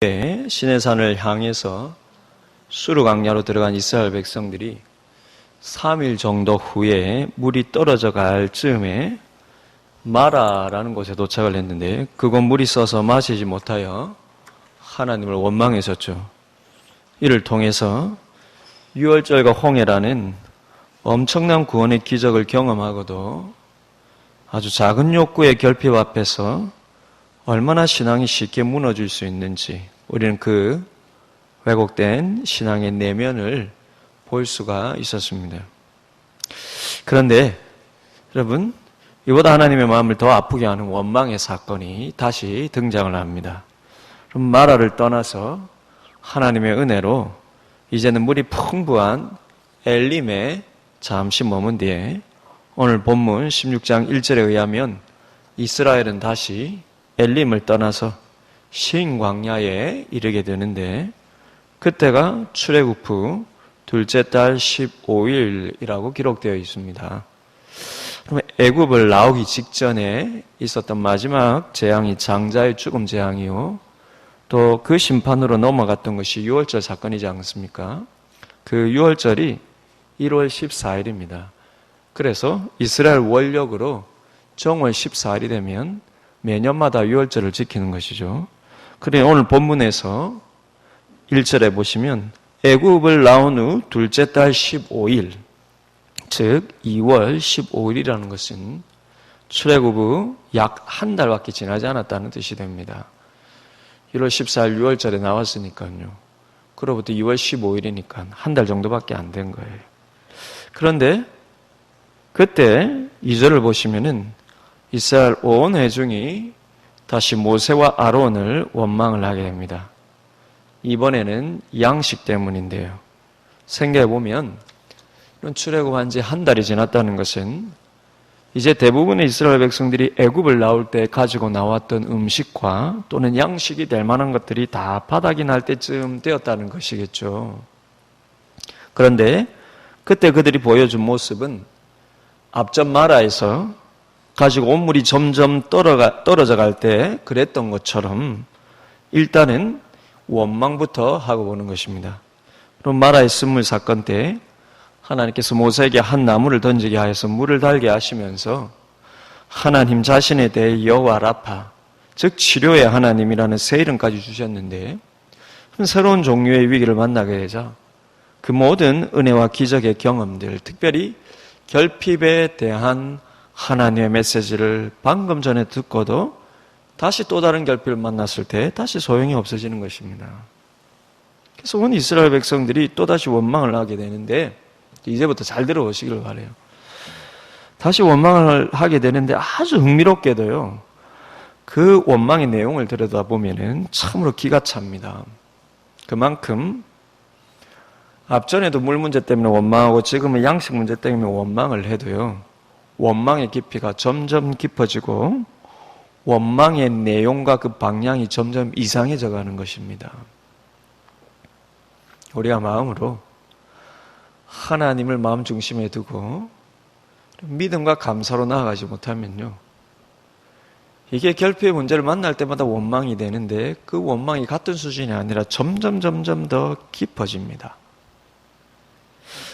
시내산을 향해서 수르 광야로 들어간 이스라엘 백성들이 3일 정도 후에 물이 떨어져 갈 즈음에 마라라는 곳에 도착을 했는데 그곳 물이 써서 마시지 못하여 하나님을 원망했었죠. 이를 통해서 유월절과 홍해라는 엄청난 구원의 기적을 경험하고도 아주 작은 욕구의 결핍 앞에서 얼마나 신앙이 쉽게 무너질 수 있는지 우리는 그 왜곡된 신앙의 내면을 볼 수가 있었습니다. 그런데 여러분, 이보다 하나님의 마음을 더 아프게 하는 원망의 사건이 다시 등장을 합니다. 그럼 마라를 떠나서 하나님의 은혜로 이제는 물이 풍부한 엘림에 잠시 머문 뒤에 오늘 본문 16장 1절에 의하면 이스라엘은 다시 엘림을 떠나서 신 광야에 이르게 되는데 그때가 출애굽 후 둘째 달 15일이라고 기록되어 있습니다. 그러면 애굽을 나오기 직전에 있었던 마지막 재앙이 장자의 죽음 재앙이요. 또 그 심판으로 넘어갔던 것이 유월절 사건이지 않습니까? 그 유월절이 1월 14일입니다. 그래서 이스라엘 원력으로 정월 14일이 되면 매년마다 유월절을 지키는 것이죠. 그래 오늘 본문에서 1절에 보시면 애굽을 나온 후 둘째 달 15일, 즉 2월 15일이라는 것은 출애굽 후 약 한 달밖에 지나지 않았다는 뜻이 됩니다. 1월 14일 유월절에 나왔으니까요. 그로부터 2월 15일이니까 한 달 정도밖에 안 된 거예요. 그런데 그때 2절을 보시면은 이스라엘 온 회중이 다시 모세와 아론을 원망을 하게 됩니다. 이번에는 양식 때문인데요. 생각해보면 이런 출애굽한 지 한 달이 지났다는 것은 이제 대부분의 이스라엘 백성들이 애굽을 나올 때 가지고 나왔던 음식과 또는 양식이 될 만한 것들이 다 바닥이 날 때쯤 되었다는 것이겠죠. 그런데 그때 그들이 보여준 모습은 앞전 마라에서 가지고 온 물이 점점 떨어져 갈 때 그랬던 것처럼 일단은 원망부터 하고 보는 것입니다. 그럼 마라의 쓴물 사건 때 하나님께서 모세에게 한 나무를 던지게 하여서 물을 달게 하시면서 하나님 자신에 대해 여호와 라파, 즉 치료의 하나님이라는 새 이름까지 주셨는데 새로운 종류의 위기를 만나게 되자 그 모든 은혜와 기적의 경험들, 특별히 결핍에 대한 하나님의 메시지를 방금 전에 듣고도 다시 또 다른 결핍을 만났을 때 다시 소용이 없어지는 것입니다. 그래서 온 이스라엘 백성들이 또다시 원망을 하게 되는데 이제부터 잘 들어보시길 바라요. 다시 원망을 하게 되는데 아주 흥미롭게도요. 그 원망의 내용을 들여다보면 참으로 기가 찹니다. 그만큼 앞전에도 물 문제 때문에 원망하고 지금은 양식 문제 때문에 원망을 해도요. 원망의 깊이가 점점 깊어지고 원망의 내용과 그 방향이 점점 이상해져 가는 것입니다. 우리가 마음으로 하나님을 마음 중심에 두고 믿음과 감사로 나아가지 못하면요. 이게 결핍의 문제를 만날 때마다 원망이 되는데 그 원망이 같은 수준이 아니라 점점 더 깊어집니다.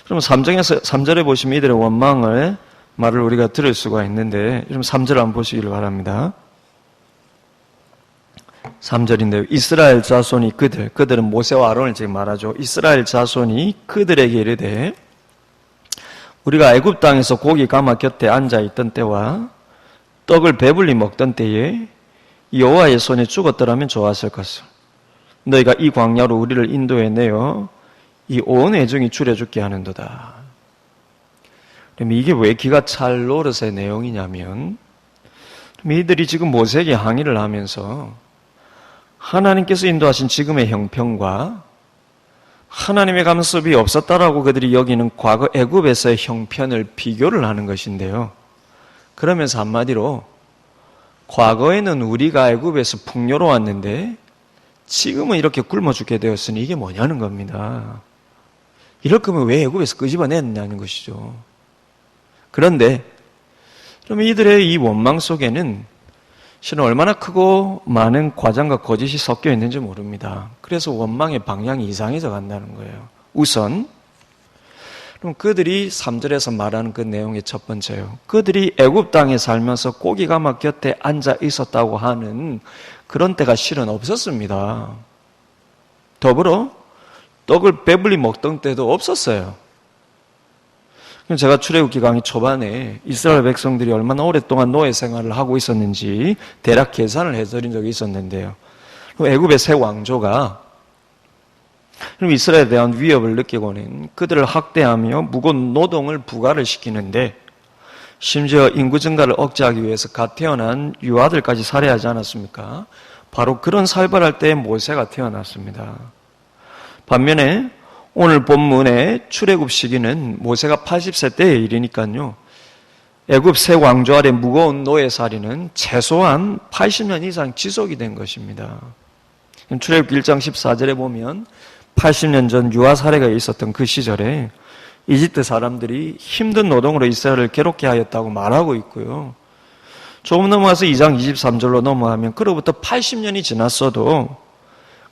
그럼 3절에 보시면 이들의 원망을 말을 우리가 들을 수가 있는데 좀 3절 한번 보시기를 바랍니다. 3절인데요. 이스라엘 자손이 그들은 모세와 아론을 지금 말하죠. 이스라엘 자손이 그들에게 이르되 우리가 애굽 땅에서 고기 가마 곁에 앉아있던 때와 떡을 배불리 먹던 때에 여호와의 손에 죽었더라면 좋았을 것을 너희가 이 광야로 우리를 인도해내어 이 온 회중이 줄여 죽게 하는도다. 그럼 이게 왜 기가 찰 노릇의 내용이냐면 이들이 지금 모세에게 항의를 하면서 하나님께서 인도하신 지금의 형편과 하나님의 감습이 없었다라고 그들이 여기는 과거 애굽에서의 형편을 비교를 하는 것인데요. 그러면서 한마디로 과거에는 우리가 애굽에서 풍요로웠는데 지금은 이렇게 굶어 죽게 되었으니 이게 뭐냐는 겁니다. 이럴 거면 왜 애굽에서 끄집어냈냐는 것이죠. 그런데 그러면 이들의 이 원망 속에는 실은 얼마나 크고 많은 과장과 거짓이 섞여 있는지 모릅니다. 그래서 원망의 방향이 이상해져 간다는 거예요. 우선 그럼 그들이 3절에서 말하는 그 내용의 첫 번째요. 그들이 애굽 땅에 살면서 고기가마 곁에 앉아 있었다고 하는 그런 때가 실은 없었습니다. 더불어 떡을 배불리 먹던 때도 없었어요. 제가 출애굽기 강의 초반에 이스라엘 백성들이 얼마나 오랫동안 노예 생활을 하고 있었는지 대략 계산을 해드린 적이 있었는데요. 애굽의 새 왕조가 이스라엘에 대한 위협을 느끼고는 그들을 학대하며 무거운 노동을 부과를 시키는데 심지어 인구 증가를 억제하기 위해서 갓 태어난 유아들까지 살해하지 않았습니까? 바로 그런 살벌할 때에 모세가 태어났습니다. 반면에 오늘 본문의 출애굽 시기는 모세가 80세 때의 일이니까요. 애굽 새 왕조 아래 무거운 노예살이는 최소한 80년 이상 지속이 된 것입니다. 출애굽 1장 14절에 보면 80년 전 유아 살해가 있었던 그 시절에 이집트 사람들이 힘든 노동으로 이스라엘을 괴롭게 하였다고 말하고 있고요. 조금 넘어가서 2장 23절로 넘어가면 그로부터 80년이 지났어도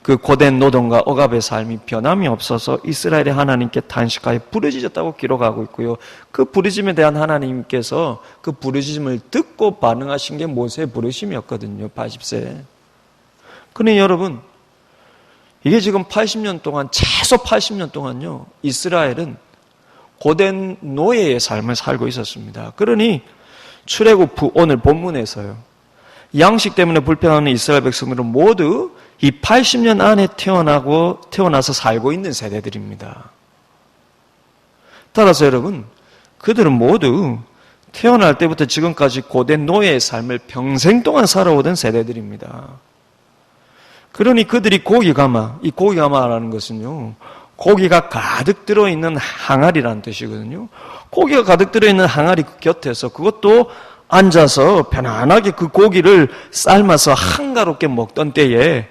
그 고된 노동과 억압의 삶이 변함이 없어서 이스라엘의 하나님께 탄식하여 부르짖었다고 기록하고 있고요. 그 부르짖음에 대한 하나님께서 그 부르짖음을 듣고 반응하신 게 모세의 부르심이었거든요. 80세. 그러니 여러분, 이게 지금 80년 동안, 최소 80년 동안요, 이스라엘은 고된 노예의 삶을 살고 있었습니다. 그러니 출애굽 오늘 본문에서요, 양식 때문에 불평하는 이스라엘 백성들은 모두 이 80년 안에 태어나서 살고 있는 세대들입니다. 따라서 여러분, 그들은 모두 태어날 때부터 지금까지 고된 노예의 삶을 평생 동안 살아오던 세대들입니다. 그러니 그들이 이 고기가마라는 것은요, 고기가 가득 들어있는 항아리라는 뜻이거든요. 고기가 가득 들어있는 항아리 곁에서 그것도 앉아서 편안하게 그 고기를 삶아서 한가롭게 먹던 때에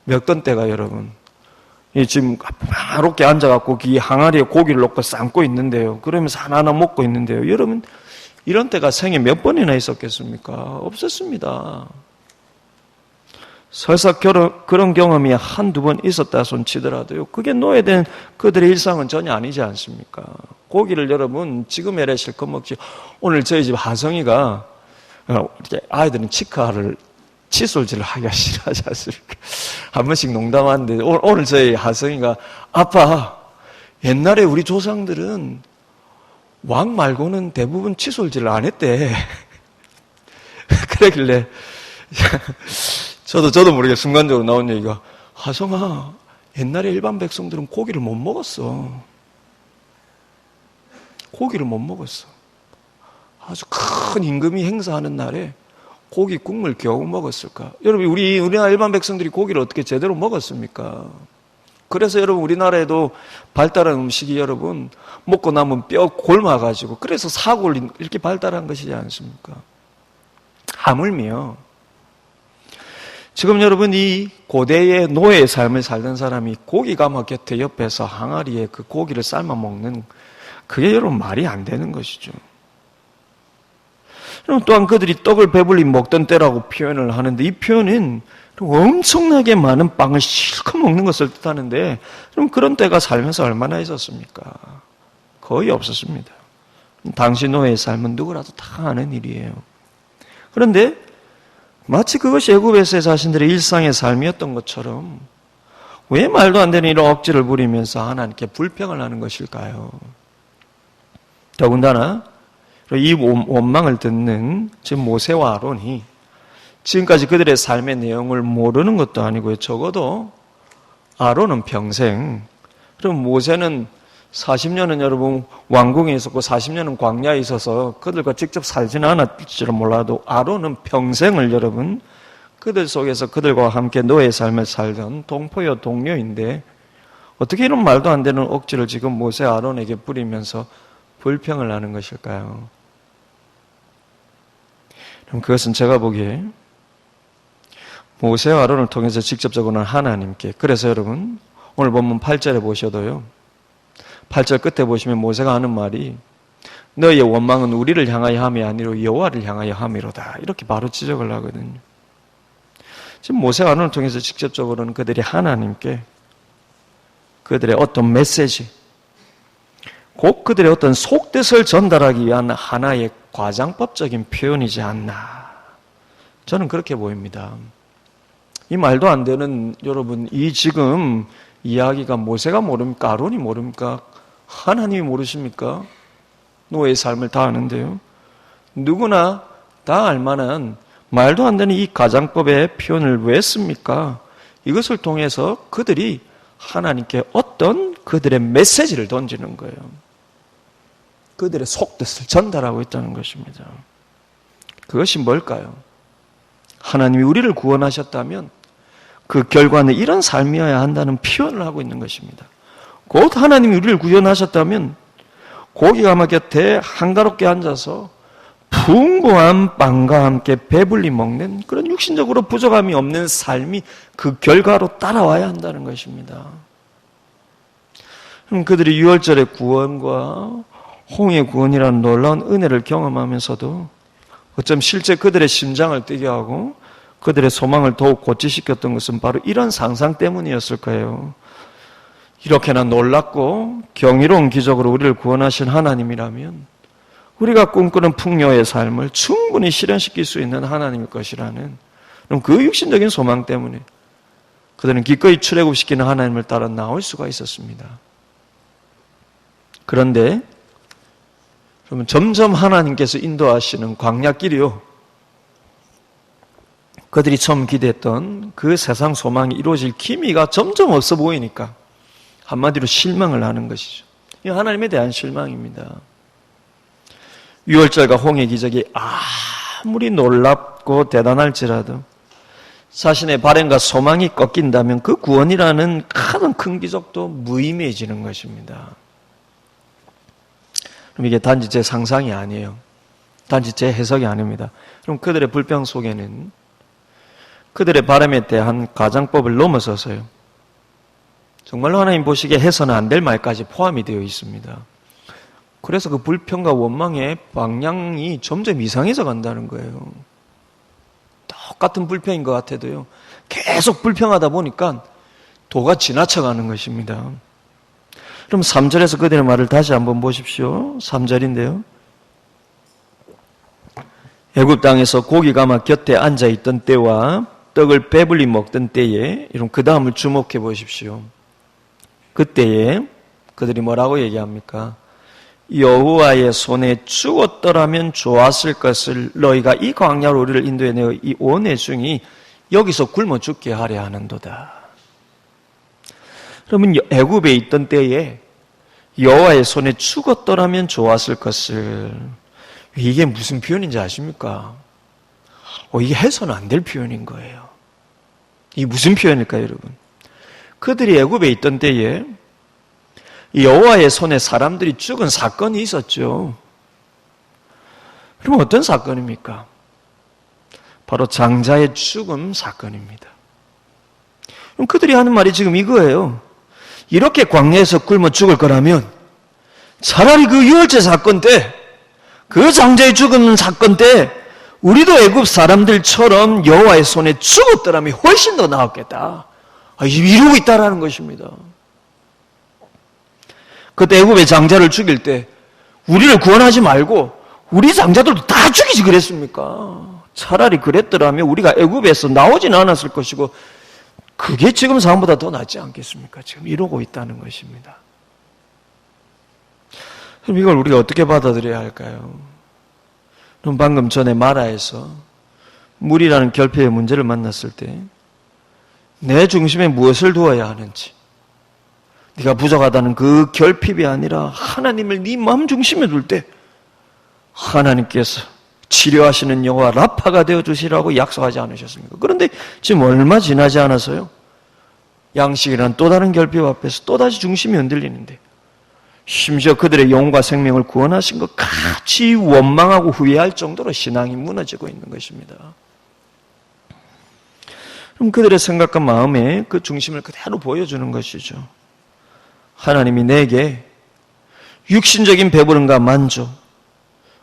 여러분, 지금 가롭게 앉아갖고 이 항아리에 고기를 넣고 삶고 있는데요. 그러면서 하나하나 먹고 있는데요. 여러분, 이런 때가 생에 몇 번이나 있었겠습니까? 없었습니다. 설사 그런 경험이 한두 번 있었다 손 치더라도요, 그게 노예된 그들의 일상은 전혀 아니지 않습니까? 고기를 여러분 지금에라 실컷 먹지. 오늘 저희 집 하성이가 아이들은 칫솔질을 하기가 싫어하지 않습니까? 한 번씩 농담하는데 오늘 저희 하성이가 아빠, 옛날에 우리 조상들은 왕 말고는 대부분 칫솔질을 안 했대. 그러길래 저도 모르게 순간적으로 나온 얘기가, 하성아, 옛날에 일반 백성들은 고기를 못 먹었어. 고기를 못 먹었어. 아주 큰 임금이 행사하는 날에 고기 국물 겨우 먹었을까? 여러분, 우리나라 일반 백성들이 고기를 어떻게 제대로 먹었습니까? 그래서 여러분, 우리나라에도 발달한 음식이 여러분, 먹고 나면 뼈 골마가지고, 그래서 사골이 이렇게 발달한 것이지 않습니까? 하물며, 지금 여러분, 이 고대의 노예의 삶을 살던 사람이 고기가마 곁에 옆에서 항아리에 그 고기를 삶아 먹는, 그게 여러분 말이 안 되는 것이죠. 또한 그들이 떡을 배불리 먹던 때라고 표현을 하는데, 이 표현은 엄청나게 많은 빵을 실컷 먹는 것을 뜻하는데, 그럼 그런 때가 살면서 얼마나 있었습니까? 거의 없었습니다. 당시 노예의 삶은 누구라도 다 아는 일이에요. 그런데 마치 그것이 애굽에서의 자신들의 일상의 삶이었던 것처럼 왜 말도 안 되는 이런 억지를 부리면서 하나님께 불평을 하는 것일까요? 더군다나 이 원망을 듣는 지금 모세와 아론이 지금까지 그들의 삶의 내용을 모르는 것도 아니고요. 적어도 아론은 평생, 그럼 모세는 40년은 여러분 왕궁에 있었고 40년은 광야에 있어서 그들과 직접 살지는 않았을지도 몰라도 아론은 평생을 여러분 그들 속에서 그들과 함께 노예 삶을 살던 동포요 동료인데 어떻게 이런 말도 안 되는 억지를 지금 모세 아론에게 부리면서 불평을 하는 것일까요? 그럼 그것은 제가 보기에 모세와 아론을 통해서 직접적으로는 하나님께, 그래서 여러분 오늘 본문 8절에 보셔도요, 8절 끝에 보시면 모세가 하는 말이 너희의 원망은 우리를 향하여 함이 아니로 여호와를 향하여 함이로다, 이렇게 바로 지적을 하거든요. 지금 모세관을 통해서 직접적으로는 그들이 하나님께 그들의 어떤 메시지, 곧 그들의 어떤 속뜻을 전달하기 위한 하나의 과장법적인 표현이지 않나. 저는 그렇게 보입니다. 이 말도 안 되는 여러분, 이 지금 이야기가 모세가 모릅니까? 아론이 모릅니까? 하나님이 모르십니까? 노예의 삶을 다 아는데요. 누구나 다 알만한 말도 안 되는 이 가장법의 표현을 왜 씁니까? 이것을 통해서 그들이 하나님께 어떤 그들의 메시지를 던지는 거예요. 그들의 속뜻을 전달하고 있다는 것입니다. 그것이 뭘까요? 하나님이 우리를 구원하셨다면 그 결과는 이런 삶이어야 한다는 표현을 하고 있는 것입니다. 곧 하나님이 우리를 구원하셨다면 고기가마 곁에 한가롭게 앉아서 풍부한 빵과 함께 배불리 먹는 그런 육신적으로 부족함이 없는 삶이 그 결과로 따라와야 한다는 것입니다. 그럼 그들이 유월절의 구원과 홍해의 구원이라는 놀라운 은혜를 경험하면서도 어쩜 실제 그들의 심장을 뛰게 하고 그들의 소망을 더욱 고취시켰던 것은 바로 이런 상상 때문이었을 거예요. 이렇게나 놀랍고 경이로운 기적으로 우리를 구원하신 하나님이라면 우리가 꿈꾸는 풍요의 삶을 충분히 실현시킬 수 있는 하나님일 것이라는 그 육신적인 소망 때문에 그들은 기꺼이 출애굽시키는 하나님을 따라 나올 수가 있었습니다. 그런데 점점 하나님께서 인도하시는 광야길이요, 그들이 처음 기대했던 그 세상 소망이 이루어질 기미가 점점 없어 보이니까 한마디로 실망을 하는 것이죠. 이 하나님에 대한 실망입니다. 유월절과 홍해 기적이 아무리 놀랍고 대단할지라도 자신의 바램과 소망이 꺾인다면 그 구원이라는 가장 큰 기적도 무의미해지는 것입니다. 그럼 이게 단지 제 상상이 아니에요. 단지 제 해석이 아닙니다. 그럼 그들의 불평 속에는 그들의 바람에 대한 가장법을 넘어서서요, 정말로 하나님 보시기에 해서는 안 될 말까지 포함이 되어 있습니다. 그래서 그 불평과 원망의 방향이 점점 이상해져 간다는 거예요. 똑같은 불평인 것 같아도요, 계속 불평하다 보니까 도가 지나쳐가는 것입니다. 그럼 3절에서 그들의 말을 다시 한번 보십시오. 3절인데요. 애굽 땅에서 고기가 막 곁에 앉아있던 때와 떡을 배불리 먹던 때에, 이런 그 다음을 주목해 보십시오. 그때에 그들이 뭐라고 얘기합니까? 여호와의 손에 죽었더라면 좋았을 것을 너희가 이 광야로 우리를 인도해내어 이 온 회중이 여기서 굶어 죽게 하려 하는도다. 그러면 애굽에 있던 때에 여호와의 손에 죽었더라면 좋았을 것을, 이게 무슨 표현인지 아십니까? 이게 해서는 안 될 표현인 거예요. 이게 무슨 표현일까요, 여러분? 그들이 애굽에 있던 때에 여호와의 손에 사람들이 죽은 사건이 있었죠. 그럼 어떤 사건입니까? 바로 장자의 죽음 사건입니다. 그럼 그들이 하는 말이 지금 이거예요. 이렇게 광야에서 굶어 죽을 거라면 차라리 그 유월절 사건 때, 그 장자의 죽음 사건 때 우리도 애굽 사람들처럼 여호와의 손에 죽었더라면 훨씬 더 나았겠다. 이러고 있다라는 것입니다. 그때 애굽의 장자를 죽일 때 우리를 구원하지 말고 우리 장자들도 다 죽이지 그랬습니까? 차라리 그랬더라면 우리가 애굽에서 나오지는 않았을 것이고 그게 지금 상황보다 더 낫지 않겠습니까? 지금 이러고 있다는 것입니다. 그럼 이걸 우리가 어떻게 받아들여야 할까요? 그럼 방금 전에 마라에서 물이라는 결핍의 문제를 만났을 때 내 중심에 무엇을 두어야 하는지, 네가 부족하다는 그 결핍이 아니라 하나님을 네 마음 중심에 둘 때 하나님께서 치료하시는 여호와 라파가 되어주시라고 약속하지 않으셨습니까? 그런데 지금 얼마 지나지 않아서요, 양식이란 또 다른 결핍 앞에서 또다시 중심이 흔들리는데, 심지어 그들의 영혼과 생명을 구원하신 것 같이 원망하고 후회할 정도로 신앙이 무너지고 있는 것입니다. 그럼 그들의 생각과 마음에 그 중심을 그대로 보여주는 것이죠. 하나님이 내게 육신적인 배부름과 만족,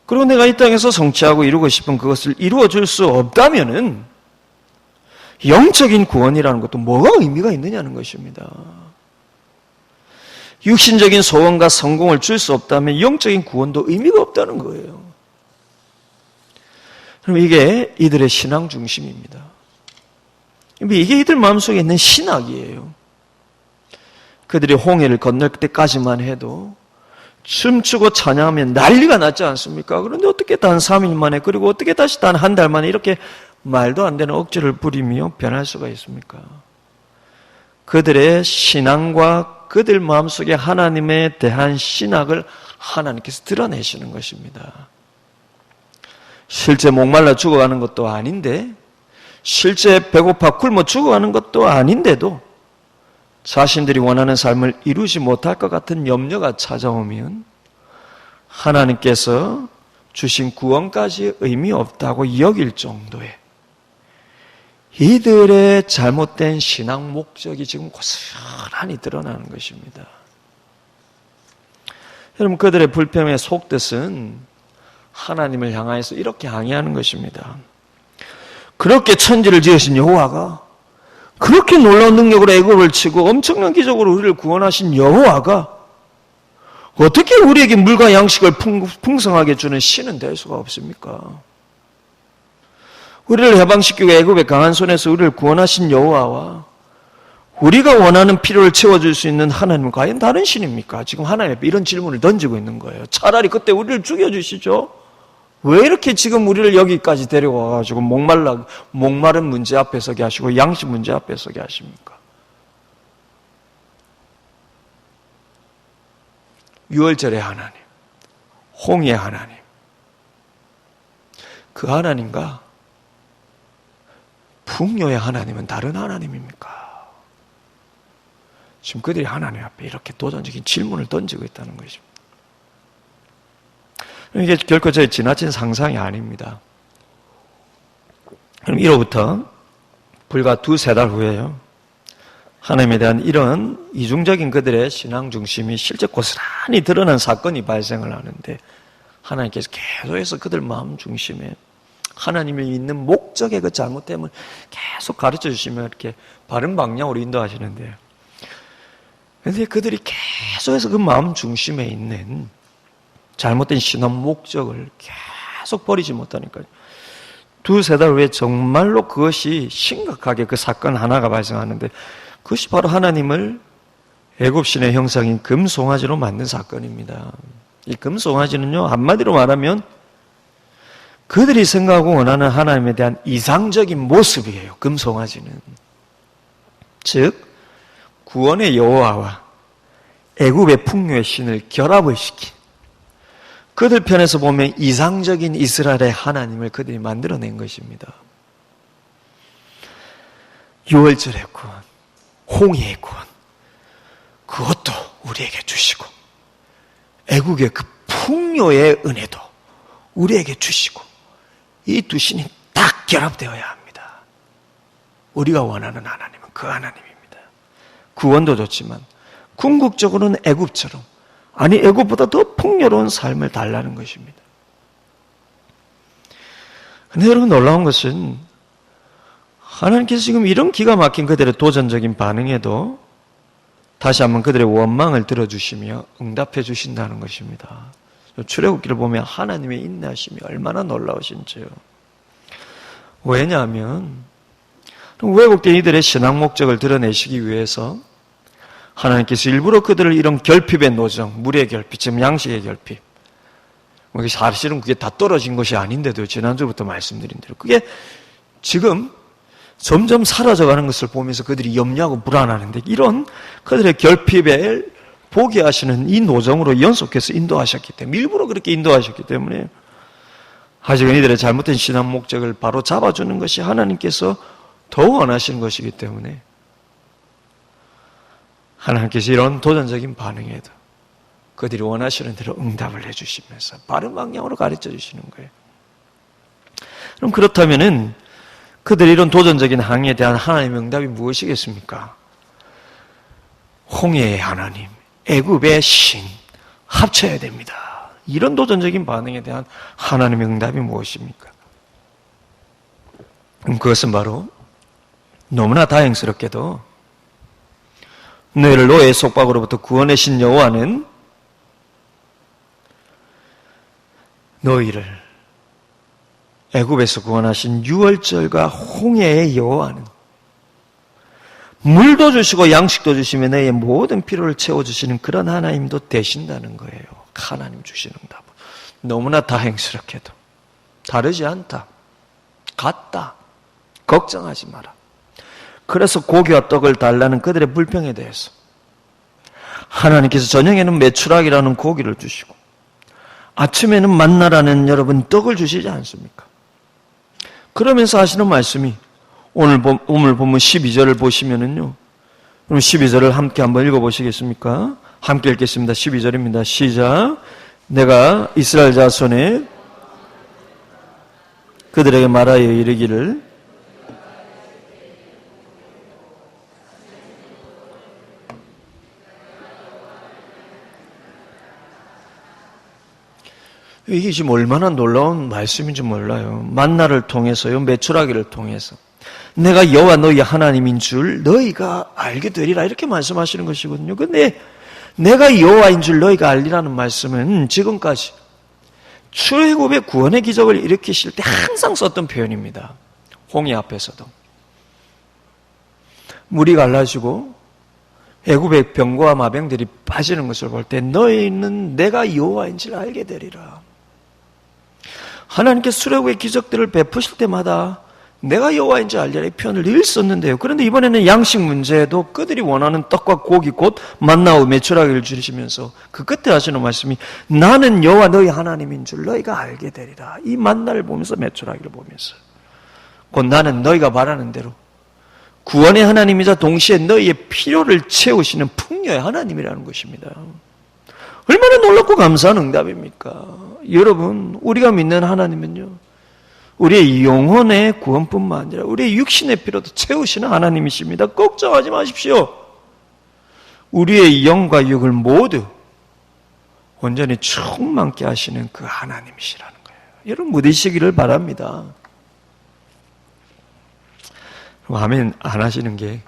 그리고 내가 이 땅에서 성취하고 이루고 싶은 그것을 이루어줄 수 없다면은 영적인 구원이라는 것도 뭐가 의미가 있느냐는 것입니다. 육신적인 소원과 성공을 줄 수 없다면 영적인 구원도 의미가 없다는 거예요. 그럼 이게 이들의 신앙 중심입니다. 이게 이들 마음속에 있는 신학이에요. 그들이 홍해를 건널 때까지만 해도 춤추고 찬양하면 난리가 났지 않습니까? 그런데 어떻게 단 3일 만에, 그리고 어떻게 다시 단 한 달 만에 이렇게 말도 안 되는 억지를 부리며 변할 수가 있습니까? 그들의 신앙과 그들 마음속에 하나님에 대한 신학을 하나님께서 드러내시는 것입니다. 실제 목말라 죽어가는 것도 아닌데, 실제 배고파 굶어 죽어가는 것도 아닌데도 자신들이 원하는 삶을 이루지 못할 것 같은 염려가 찾아오면 하나님께서 주신 구원까지 의미 없다고 여길 정도의 이들의 잘못된 신앙 목적이 지금 고스란히 드러나는 것입니다. 여러분, 그들의 불평의 속뜻은 하나님을 향하여서 이렇게 항의하는 것입니다. 그렇게 천지를 지으신 여호와가, 그렇게 놀라운 능력으로 애굽을 치고 엄청난 기적으로 우리를 구원하신 여호와가 어떻게 우리에게 물과 양식을 풍성하게 주는 신은 될 수가 없습니까? 우리를 해방시키고 애굽의 강한 손에서 우리를 구원하신 여호와와 우리가 원하는 필요를 채워줄 수 있는 하나님은 과연 다른 신입니까? 지금 하나님 앞에 이런 질문을 던지고 있는 거예요. 차라리 그때 우리를 죽여주시죠. 왜 이렇게 지금 우리를 여기까지 데려와가지고 목마른 문제 앞에 서게 하시고 양식 문제 앞에 서게 하십니까? 유월절의 하나님, 홍해의 하나님, 그 하나님과 풍요의 하나님은 다른 하나님입니까? 지금 그들이 하나님 앞에 이렇게 도전적인 질문을 던지고 있다는 것입니다. 이게 결코 저의 지나친 상상이 아닙니다. 그럼 1호부터 불과 2-3달 후에요, 하나님에 대한 이런 이중적인 그들의 신앙 중심이 실제 고스란히 드러난 사건이 발생을 하는데, 하나님께서 계속해서 그들 마음 중심에 하나님을 믿는 목적의 그 잘못됨을 계속 가르쳐 주시면 이렇게 바른 방향으로 인도하시는데요. 그런데 그들이 계속해서 그 마음 중심에 있는 잘못된 신앙 목적을 계속 버리지 못하니까요. 2-3달 후에 정말로 그것이 심각하게 그 사건 하나가 발생하는데, 그것이 바로 하나님을 애굽신의 형상인 금송아지로 만든 사건입니다. 이 금송아지는요, 한마디로 말하면 그들이 생각하고 원하는 하나님에 대한 이상적인 모습이에요. 금송아지는. 즉 구원의 여호와와 애굽의 풍요의 신을 결합을 시킨, 그들 편에서 보면 이상적인 이스라엘의 하나님을 그들이 만들어낸 것입니다. 유월절의 구원, 홍해의 구원, 그것도 우리에게 주시고 애국의 그 풍요의 은혜도 우리에게 주시고, 이 두 신이 딱 결합되어야 합니다. 우리가 원하는 하나님은 그 하나님입니다. 구원도 좋지만 궁극적으로는 애굽처럼, 아니 애굽보다 더 풍요로운 삶을 달라는 것입니다. 그런데 여러분, 놀라운 것은 하나님께서 지금 이런 기가 막힌 그들의 도전적인 반응에도 다시 한번 그들의 원망을 들어주시며 응답해 주신다는 것입니다. 출애굽기를 보면 하나님의 인내하심이 얼마나 놀라우신지요. 왜냐하면 왜곡된 이들의 신앙 목적을 드러내시기 위해서 하나님께서 일부러 그들을 이런 결핍의 노정, 물의 결핍, 지금 양식의 결핍, 사실은 그게 다 떨어진 것이 아닌데도 지난주부터 말씀드린 대로 그게 지금 점점 사라져가는 것을 보면서 그들이 염려하고 불안하는데, 이런 그들의 결핍에 보게 하시는 이 노정으로 연속해서 인도하셨기 때문에, 일부러 그렇게 인도하셨기 때문에, 하지만 이들의 잘못된 신앙 목적을 바로 잡아주는 것이 하나님께서 더 원하시는 것이기 때문에 하나님께서 이런 도전적인 반응에도 그들이 원하시는 대로 응답을 해주시면서 바른 방향으로 가르쳐 주시는 거예요. 그럼 그렇다면은 그들이 이런 도전적인 항의에 대한 하나님의 응답이 무엇이겠습니까? 홍해의 하나님, 애굽의 신 합쳐야 됩니다. 이런 도전적인 반응에 대한 하나님의 응답이 무엇입니까? 그것은 바로 너무나 다행스럽게도 너희를 노예의 속박으로부터 구원하신 여호와는 너희를 애굽에서 구원하신 유월절과 홍해의 여호와는 물도 주시고 양식도 주시며 너희의 모든 필요를 채워주시는 그런 하나님도 되신다는 거예요. 하나님 주시는 답은 너무나 다행스럽게도 다르지 않다, 같다, 걱정하지 마라. 그래서 고기와 떡을 달라는 그들의 불평에 대해서 하나님께서 저녁에는 메추락이라는 고기를 주시고 아침에는 만나라는 여러분 떡을 주시지 않습니까? 그러면서 하시는 말씀이 오늘 본문 12절을 보시면은요. 그럼 12절을 함께 한번 읽어보시겠습니까? 함께 읽겠습니다. 12절입니다. 시작. 내가 이스라엘 자손에 그들에게 말하여 이르기를 이게 지금 얼마나 놀라운 말씀인지 몰라요. 만나를 통해서요, 메추라기를 통해서 내가 여호와 너희 하나님인 줄 너희가 알게 되리라 이렇게 말씀하시는 것이거든요. 근데 내가 여호와인 줄 너희가 알리라는 말씀은 지금까지 출애굽의 구원의 기적을 일으키실 때 항상 썼던 표현입니다. 홍해 앞에서도 물이 갈라지고 애굽의 병과 마병들이 빠지는 것을 볼 때 너희는 내가 여호와인 줄 알게 되리라. 하나님께 출애굽의 기적들을 베푸실 때마다 내가 여호와인 줄 알리라 이 표현을 늘 썼는데요. 그런데 이번에는 양식 문제에도 그들이 원하는 떡과 고기 곧 만나와 메추라기를 주시면서 그 끝에 하시는 말씀이 나는 여호와 너희 하나님인 줄 너희가 알게 되리라. 이 만나를 보면서 메추라기를 보면서 곧 나는 너희가 말하는 대로 구원의 하나님이자 동시에 너희의 필요를 채우시는 풍요의 하나님이라는 것입니다. 얼마나 놀랍고 감사한 응답입니까? 여러분, 우리가 믿는 하나님은요, 우리의 영혼의 구원뿐만 아니라 우리의 육신의 필요도 채우시는 하나님이십니다. 걱정하지 마십시오. 우리의 영과 육을 모두 온전히 충만케 하시는 그 하나님이시라는 거예요. 여러분 믿으시기를 바랍니다. 아멘 안 하시는 게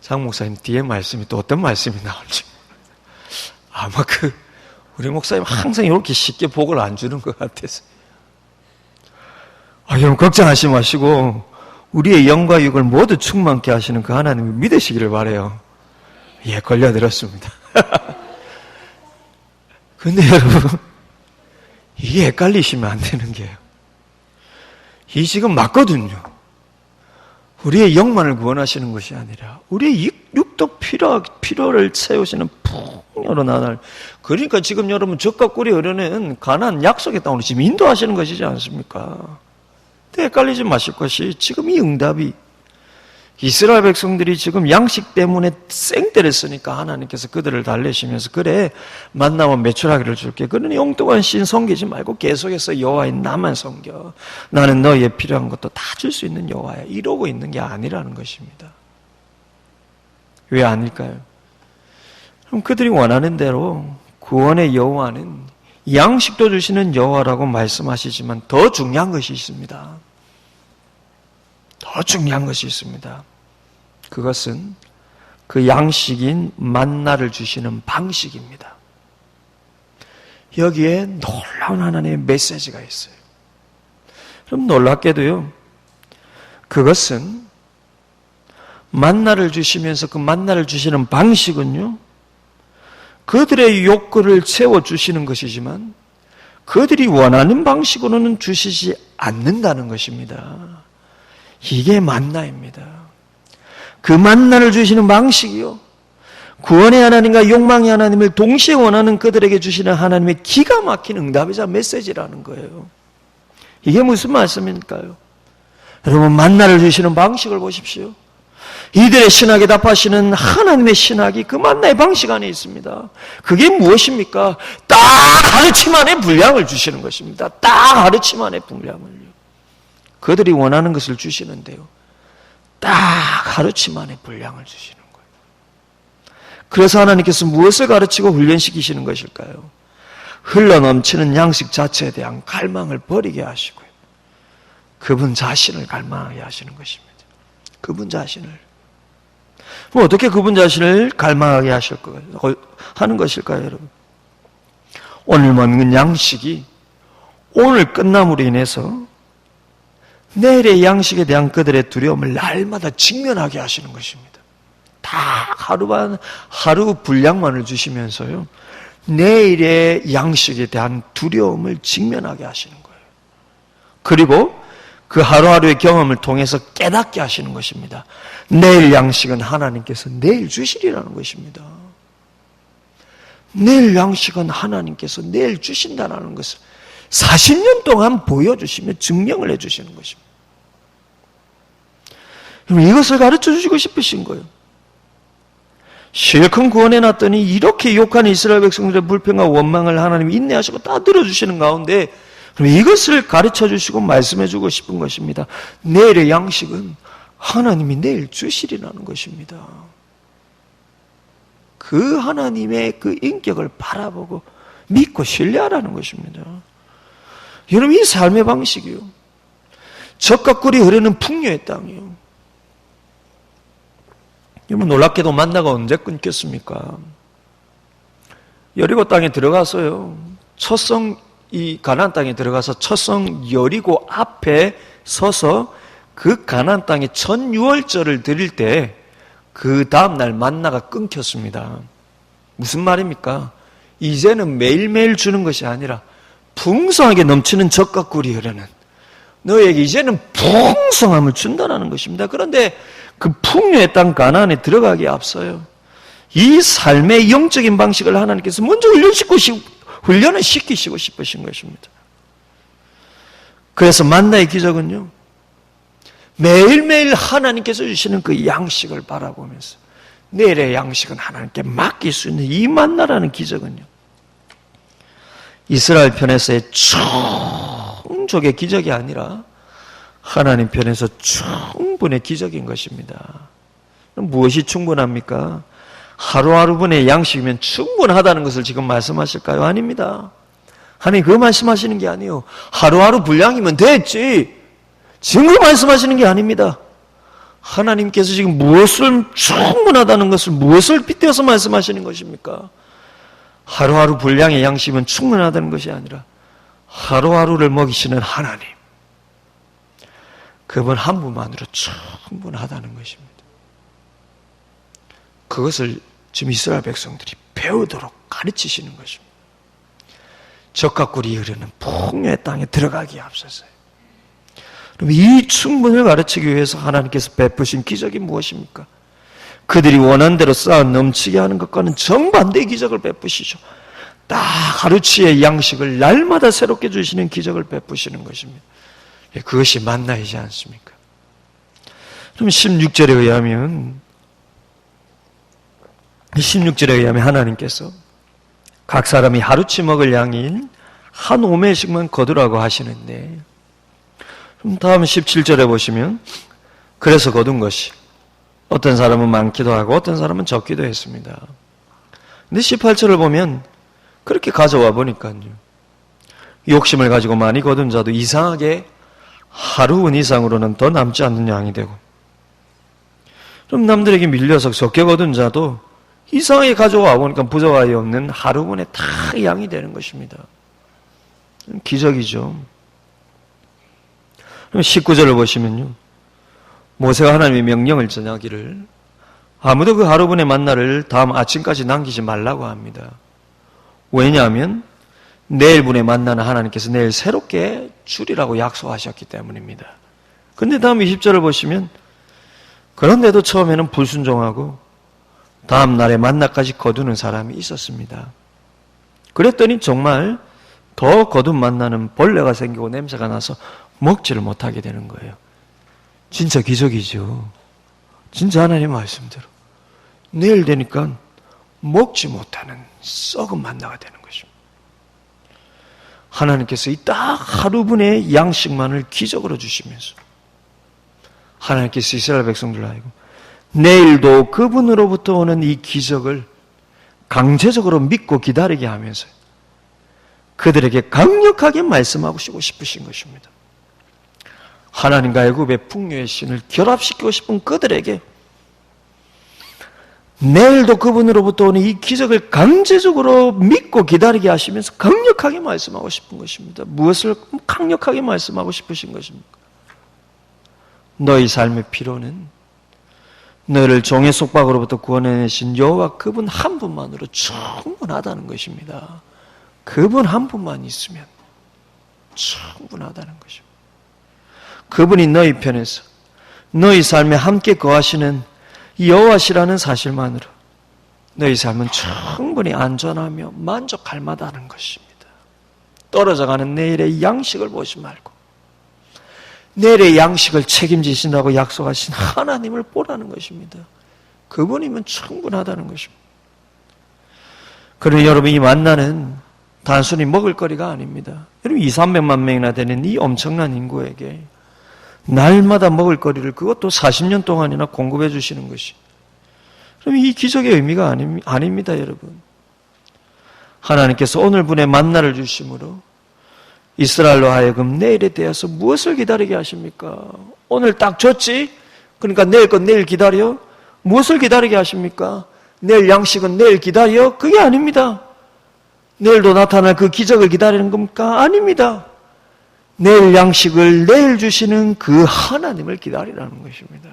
장 목사님 뒤에 말씀이 또 어떤 말씀이 나올지 아마 우리 목사님 항상 이렇게 쉽게 복을 안 주는 것 같아서 여러분 걱정하지 마시고 우리의 영과 육을 모두 충만케 하시는 그 하나님을 믿으시기를 바라요. 예, 걸려들었습니다. 근데 여러분 이게 헷갈리시면 안 되는 게요. 이 지금 맞거든요. 우리의 영만을 구원하시는 것이 아니라 우리의 육도 필요를 채우시는 풍요로 나날. 그러니까 지금 여러분 젖과 꿀이 흐르는 가나안 약속의 땅으로 지금 인도하시는 것이지 않습니까? 헷갈리지 마실 것이 지금 이 응답이 이스라엘 백성들이 지금 양식 때문에 생떼를 쓰니까 하나님께서 그들을 달래시면서 그래 만나면 메추라기를 줄게. 그러니 엉뚱한 신 섬기지 말고 계속해서 여호와인 나만 섬겨. 나는 너희의 필요한 것도 다 줄 수 있는 여호와야. 이러고 있는 게 아니라는 것입니다. 왜 아닐까요? 그럼 그들이 원하는 대로 구원의 여호와는 양식도 주시는 여호와라고 말씀하시지만 더 중요한 것이 있습니다. 더 중요한 것이 있습니다. 그것은 그 양식인 만나를 주시는 방식입니다. 여기에 놀라운 하나님의 메시지가 있어요. 그럼 놀랍게도요, 그것은 만나를 주시면서 그 만나를 주시는 방식은요, 그들의 욕구를 채워주시는 것이지만 그들이 원하는 방식으로는 주시지 않는다는 것입니다. 이게 만나입니다. 그 만나를 주시는 방식이요, 구원의 하나님과 욕망의 하나님을 동시에 원하는 그들에게 주시는 하나님의 기가 막힌 응답이자 메시지라는 거예요. 이게 무슨 말씀일까요? 여러분 만나를 주시는 방식을 보십시오. 이들의 신학에 답하시는 하나님의 신학이 그 만나의 방식 안에 있습니다. 그게 무엇입니까? 딱 하루치 만에 분량을 주시는 것입니다. 딱 하루치 만에 분량을요. 그들이 원하는 것을 주시는데요, 딱 하루치 만에 분량을 주시는 거예요. 그래서 하나님께서 무엇을 가르치고 훈련시키시는 것일까요? 흘러넘치는 양식 자체에 대한 갈망을 버리게 하시고요, 그분 자신을 갈망하게 하시는 것입니다. 그분 자신을. 그럼 어떻게 그분 자신을 갈망하게 하는 것일까요, 여러분? 오늘 먹는 양식이 오늘 끝남으로 인해서 내일의 양식에 대한 그들의 두려움을 날마다 직면하게 하시는 것입니다. 다 하루 분량만을 주시면서요, 내일의 양식에 대한 두려움을 직면하게 하시는 거예요. 그리고 그 하루하루의 경험을 통해서 깨닫게 하시는 것입니다. 내일 양식은 하나님께서 내일 주시리라는 것입니다. 내일 양식은 하나님께서 내일 주신다는 것을 40년 동안 보여주시며 증명을 해주시는 것입니다. 이것을 가르쳐 주시고 싶으신 거예요. 실컷 구원해놨더니 이렇게 욕하는 이스라엘 백성들의 불평과 원망을 하나님이 인내하시고 다 들어주시는 가운데 이것을 가르쳐 주시고 말씀해 주고 싶은 것입니다. 내일의 양식은 하나님이 내일 주시리라는 것입니다. 그 하나님의 그 인격을 바라보고 믿고 신뢰하라는 것입니다. 여러분, 이 삶의 방식이요, 젖과 꿀이 흐르는 풍요의 땅이요. 여러분, 놀랍게도 만나가 언제 끊겼습니까? 여리고 땅에 들어가서요, 이 가나안 땅에 들어가서 첫성 여리고 앞에 서서 그 가나안 땅에 첫 유월절을 드릴 때 그 다음날 만나가 끊겼습니다. 무슨 말입니까? 이제는 매일매일 주는 것이 아니라 풍성하게 넘치는 젖과 꿀이 흐르는, 너에게 이제는 풍성함을 준다는 것입니다. 그런데 그 풍요의 땅 가나안에 들어가기에 앞서요, 이 삶의 영적인 방식을 하나님께서 먼저 훈련을 시키시고 싶으신 것입니다. 그래서 만나의 기적은요, 매일매일 하나님께서 주시는 그 양식을 바라보면서 내일의 양식은 하나님께 맡길 수 있는 이 만나라는 기적은요, 이스라엘 편에서의 충족의 기적이 아니라 하나님 편에서 충분의 기적인 것입니다. 무엇이 충분합니까? 하루하루분의 양식이면 충분하다는 것을 지금 말씀하실까요? 아닙니다. 하나님 그거 말씀하시는 게 아니에요. 하루하루 분량이면 됐지. 지금 그거 말씀하시는 게 아닙니다. 하나님께서 지금 무엇을 충분하다는 것을 무엇을 빗대어서 말씀하시는 것입니까? 하루하루 분량의 양식이면 충분하다는 것이 아니라 하루하루를 먹이시는 하나님, 그분 한 분만으로 충분하다는 것입니다. 그것을 지금 이스라엘 백성들이 배우도록 가르치시는 것입니다. 젖과 꿀이 흐르는 풍요의 땅에 들어가기에 앞서서요. 그럼 이 충분을 가르치기 위해서 하나님께서 베푸신 기적이 무엇입니까? 그들이 원하는 대로 쌓아 넘치게 하는 것과는 정반대의 기적을 베푸시죠. 딱 하루치의 양식을 날마다 새롭게 주시는 기적을 베푸시는 것입니다. 그것이 만나이지 않습니까? 그럼 16절에 의하면 하나님께서 각 사람이 하루치 먹을 양인 한 오멜씩만 거두라고 하시는데, 그럼 다음 17절에 보시면 그래서 거둔 것이 어떤 사람은 많기도 하고 어떤 사람은 적기도 했습니다. 근데 18절을 보면 그렇게 가져와 보니까요, 욕심을 가지고 많이 거둔 자도 이상하게 하루분 이상으로는 더 남지 않는 양이 되고, 그럼 남들에게 밀려서 적게 거둔 자도 이상하게 가져와 보니까 부족함이 없는 하루분의 다 양이 되는 것입니다. 기적이죠. 그럼 19절을 보시면요, 모세가 하나님의 명령을 전하기를 아무도 그 하루분의 만나를 다음 아침까지 남기지 말라고 합니다. 왜냐하면 내일분의 만나는 하나님께서 내일 새롭게 주리라고 약속하셨기 때문입니다. 그런데 다음 20절을 보시면 그런데도 처음에는 불순종하고 다음 날에 만나까지 거두는 사람이 있었습니다. 그랬더니 정말 더 거둔 만나는 벌레가 생기고 냄새가 나서 먹지를 못하게 되는 거예요. 진짜 기적이죠. 진짜 하나님의 말씀대로 내일 되니까 먹지 못하는 썩은 만나가 되는 것입니다. 하나님께서 이 딱 하루분의 양식만을 기적으로 주시면서 하나님께서 이스라엘 백성들을 알고 내일도 그분으로부터 오는 이 기적을 강제적으로 믿고 기다리게 하면서 그들에게 강력하게 말씀하고 싶으신 것입니다. 하나님과 애굽의 풍요의 신을 결합시키고 싶은 그들에게 내일도 그분으로부터 오는 이 기적을 강제적으로 믿고 기다리게 하시면서 강력하게 말씀하고 싶은 것입니다. 무엇을 강력하게 말씀하고 싶으신 것입니까? 너희 삶의 필요는 너희를 종의 속박으로부터 구원해내신 여호와 그분 한 분만으로 충분하다는 것입니다. 그분 한 분만 있으면 충분하다는 것입니다. 그분이 너희 편에서 너희 삶에 함께 거하시는 여호와시라는 사실만으로 너희 삶은 충분히 안전하며 만족할 만하다는 것입니다. 떨어져가는 내일의 양식을 보지 말고 내일의 양식을 책임지신다고 약속하신 하나님을 보라는 것입니다. 그분이면 충분하다는 것입니다. 그러니 여러분, 이 만나는 단순히 먹을거리가 아닙니다. 여러분, 200~300만 명이나 되는 이 엄청난 인구에게 날마다 먹을거리를 그것도 40년 동안이나 공급해 주시는 것이, 그럼 이 기적의 의미가 아닙니다, 여러분. 하나님께서 오늘 분의 만나를 주심으로 이스라엘로 하여금 내일에 대해서 무엇을 기다리게 하십니까? 오늘 딱 줬지? 그러니까 내일 건 내일 기다려? 무엇을 기다리게 하십니까? 내일 양식은 내일 기다려? 그게 아닙니다. 내일도 나타날 그 기적을 기다리는 겁니까? 아닙니다. 내일 양식을 내일 주시는 그 하나님을 기다리라는 것입니다.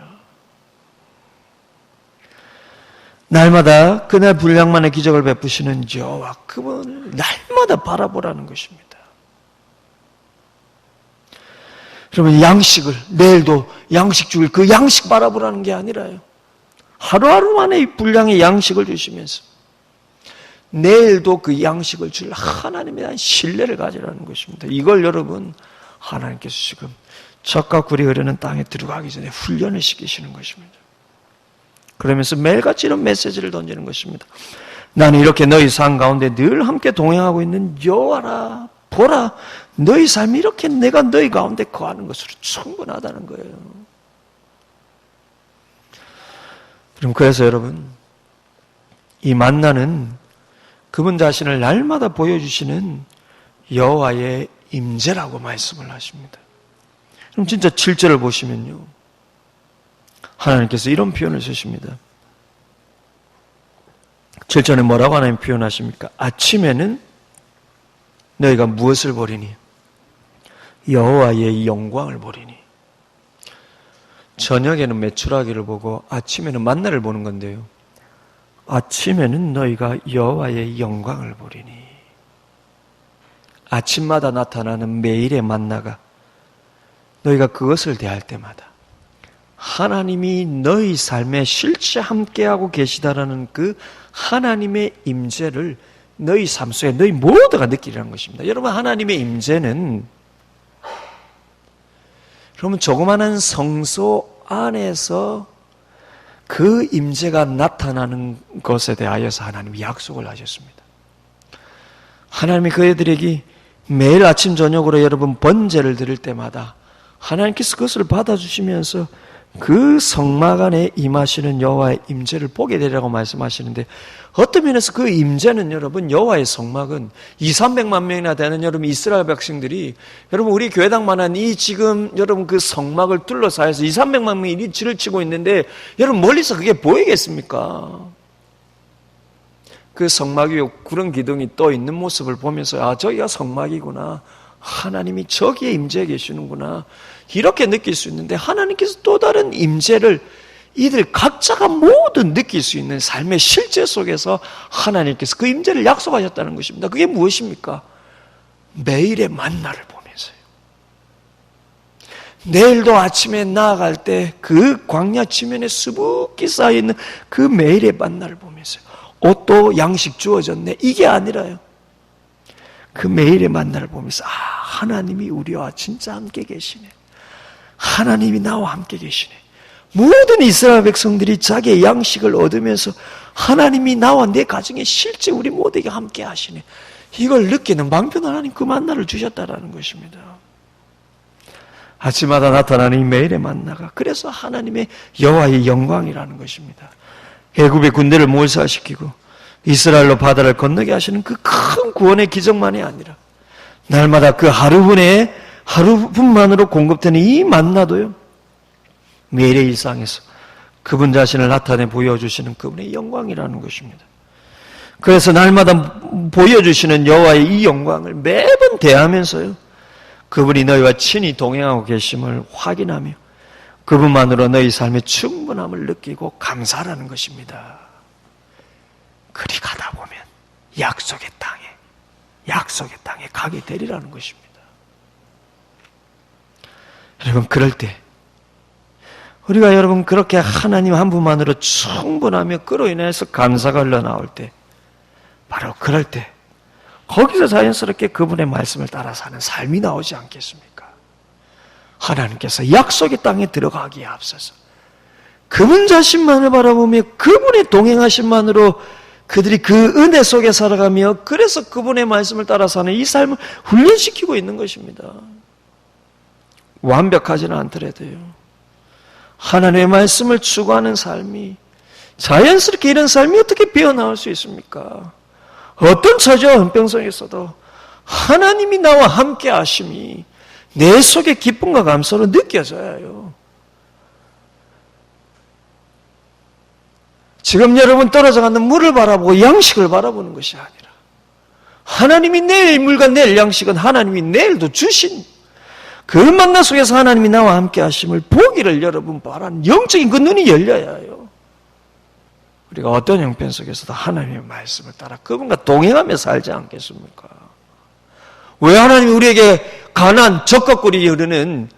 날마다 그날 분량만의 기적을 베푸시는 여호와 그분을 날마다 바라보라는 것입니다. 그러면 양식을 내일도 양식 줄 그 양식 바라보라는 게 아니라요. 하루하루 만에 이 분량의 양식을 주시면서 내일도 그 양식을 줄 하나님에 대한 신뢰를 가지라는 것입니다. 이걸 여러분 하나님께서 지금 젖과 꿀이 흐르는 땅에 들어가기 전에 훈련을 시키시는 것입니다. 그러면서 매일같이 이런 메시지를 던지는 것입니다. 나는 이렇게 너희 삶 가운데 늘 함께 동행하고 있는 여호와라. 보라, 너희 삶이 이렇게 내가 너희 가운데 거하는 것으로 충분하다는 거예요. 그럼 그래서 여러분, 이 만나는 그분 자신을 날마다 보여주시는 여호와의 임재라고 말씀을 하십니다. 그럼 진짜 7절을 보시면요, 하나님께서 이런 표현을 쓰십니다. 7절에 뭐라고 하나님 표현하십니까? 아침에는 너희가 무엇을 보리니? 여호와의 영광을 보리니. 저녁에는 메추라기를 보고 아침에는 만나를 보는 건데요, 아침에는 너희가 여호와의 영광을 보리니. 아침마다 나타나는 매일의 만나가 너희가 그것을 대할 때마다 하나님이 너희 삶에 실제 함께하고 계시다라는 그 하나님의 임재를 너희 삶 속에 너희 모두가 느끼라는 것입니다. 여러분, 하나님의 임재는 여러분 조그마한 성소 안에서 그 임재가 나타나는 것에 대하여서 하나님이 약속을 하셨습니다. 하나님이 그애들에게 매일 아침 저녁으로 여러분 번제를 드릴 때마다 하나님께서 그것을 받아주시면서 그 성막 안에 임하시는 여호와의 임재를 보게 되리라고 말씀하시는데, 어떤 면에서 그 임재는 여러분, 여호와의 성막은 200~300만 명이나 되는 여러분 이스라엘 백성들이, 여러분 우리 교회당만한 이 지금 여러분 그 성막을 둘러싸여서 200~300만 명이 이 줄을 치고 있는데, 여러분 멀리서 그게 보이겠습니까? 그 성막 위에 구름 기둥이 떠 있는 모습을 보면서, 아, 저기가 성막이구나, 하나님이 저기에 임재해 계시는구나, 이렇게 느낄 수 있는데, 하나님께서 또 다른 임재를 이들 각자가 모두 느낄 수 있는 삶의 실제 속에서 하나님께서 그 임재를 약속하셨다는 것입니다. 그게 무엇입니까? 매일의 만나를 보면서요. 내일도 아침에 나아갈 때 그 광야 지면에 수북히 쌓여있는 그 매일의 만나를 보면서요. 옷도 양식 주어졌네, 이게 아니라요, 그 매일의 만나를 보면서, 아, 하나님이 우리와 진짜 함께 계시네, 하나님이 나와 함께 계시네. 모든 이스라엘 백성들이 자기의 양식을 얻으면서 하나님이 나와 내 가정에 실제 우리 모두에게 함께 하시네, 이걸 느끼는 방편 하나님 그 만나를 주셨다라는 것입니다. 아침마다 나타나는 이 매일의 만나가 그래서 하나님의 여호와의 영광이라는 것입니다. 애굽의 군대를 몰살시키고 이스라엘로 바다를 건너게 하시는 그 큰 구원의 기적만이 아니라 날마다 그 하루 분에 하루분만으로 공급되는 이 만나도요, 매일의 일상에서 그분 자신을 나타내 보여주시는 그분의 영광이라는 것입니다. 그래서 날마다 보여주시는 여호와의 이 영광을 매번 대하면서요, 그분이 너희와 친히 동행하고 계심을 확인하며 그분만으로 너희 삶의 충분함을 느끼고 감사하라는 것입니다. 그리 가다 보면 약속의 땅에 가게 되리라는 것입니다. 여러분, 그럴 때 우리가 여러분 그렇게 하나님 한 분만으로 충분하며 그로 인해서 감사가 흘러나올 때, 바로 그럴 때 거기서 자연스럽게 그분의 말씀을 따라 사는 삶이 나오지 않겠습니까? 하나님께서 약속의 땅에 들어가기에 앞서서 그분 자신만을 바라보며 그분의 동행하심만으로 그들이 그 은혜 속에 살아가며, 그래서 그분의 말씀을 따라 사는 이 삶을 훈련시키고 있는 것입니다. 완벽하지는 않더라도요, 하나님의 말씀을 추구하는 삶이, 자연스럽게 이런 삶이 어떻게 배어나올 수 있습니까? 어떤 처지와 형평성에 있어도 하나님이 나와 함께 하심이 내 속에 기쁨과 감사로 느껴져야 해요. 지금 여러분 떨어져가는 물을 바라보고 양식을 바라보는 것이 아니라, 하나님이 내일 물과 내일 양식은 하나님이 내일도 주신 그 만나 속에서 하나님이 나와 함께 하심을 보기를 여러분 바라는 영적인 그 눈이 열려야 해요. 우리가 어떤 형편 속에서도 하나님의 말씀을 따라 그분과 동행하며 살지 않겠습니까? 왜 하나님이 우리에게 가난, 적과 꿀이 흐르는,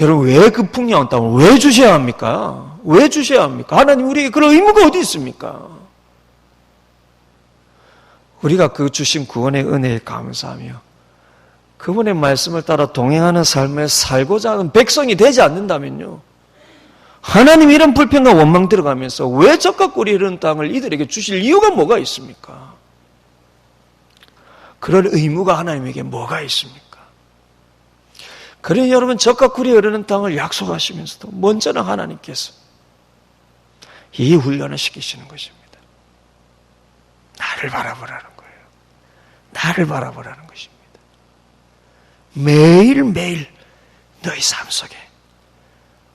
여러분 왜 그 풍요한 땅을 왜 주셔야 합니까? 왜 주셔야 합니까? 하나님 우리에게 그런 의무가 어디 있습니까? 우리가 그 주신 구원의 은혜에 감사하며 그분의 말씀을 따라 동행하는 삶을 살고자 하는 백성이 되지 않는다면요, 하나님이 이런 불평과 원망 들어가면서 왜 적과 꿀이 흐르는 땅을 이들에게 주실 이유가 뭐가 있습니까? 그럴 의무가 하나님에게 뭐가 있습니까? 그래 여러분, 적과 꿀이 흐르는 땅을 약속하시면서도 먼저는 하나님께서 이 훈련을 시키시는 것입니다. 나를 바라보라는 거예요. 나를 바라보라는 것입니다. 매일매일 너희 삶 속에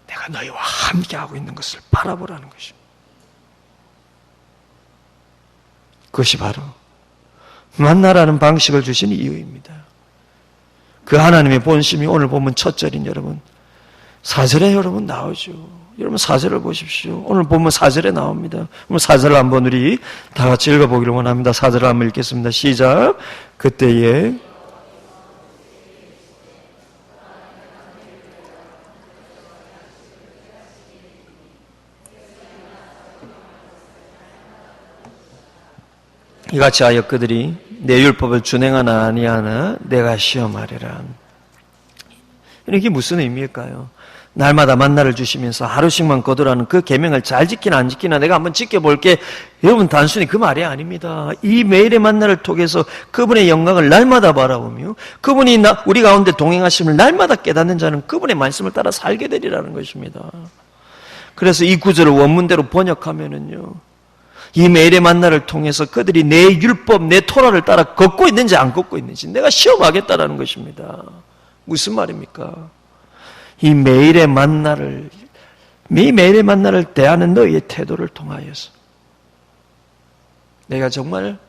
내가 너희와 함께하고 있는 것을 바라보라는 것입니다. 그것이 바로 만나라는 방식을 주신 이유입니다. 그 하나님의 본심이 오늘 보면 첫 절인 여러분 4절에 여러분 나오죠. 여러분 4절을 보십시오. 오늘 보면 4절에 나옵니다. 오늘 4절을 한번 우리 다 같이 읽어보기를 원합니다. 4절을 한번 읽겠습니다. 시작. 그때에 이같이 하여 그들이 내 율법을 준행하나 아니하나 내가 시험하리라. 이게 무슨 의미일까요? 날마다 만나를 주시면서 하루씩만 거두라는 그 계명을 잘 지키나 안 지키나 내가 한번 지켜볼게. 여러분 단순히 그 말이 아닙니다. 이 매일의 만나를 통해서 그분의 영광을 날마다 바라보며 그분이 우리 가운데 동행하심을 날마다 깨닫는 자는 그분의 말씀을 따라 살게 되리라는 것입니다. 그래서 이 구절을 원문대로 번역하면은요, 이 매일의 만나를 통해서 그들이 내 율법, 내 토라를 따라 걷고 있는지 안 걷고 있는지 내가 시험하겠다라는 것입니다. 무슨 말입니까? 이 매일의 만나를 대하는 너희의 태도를 통하여서 내가 정말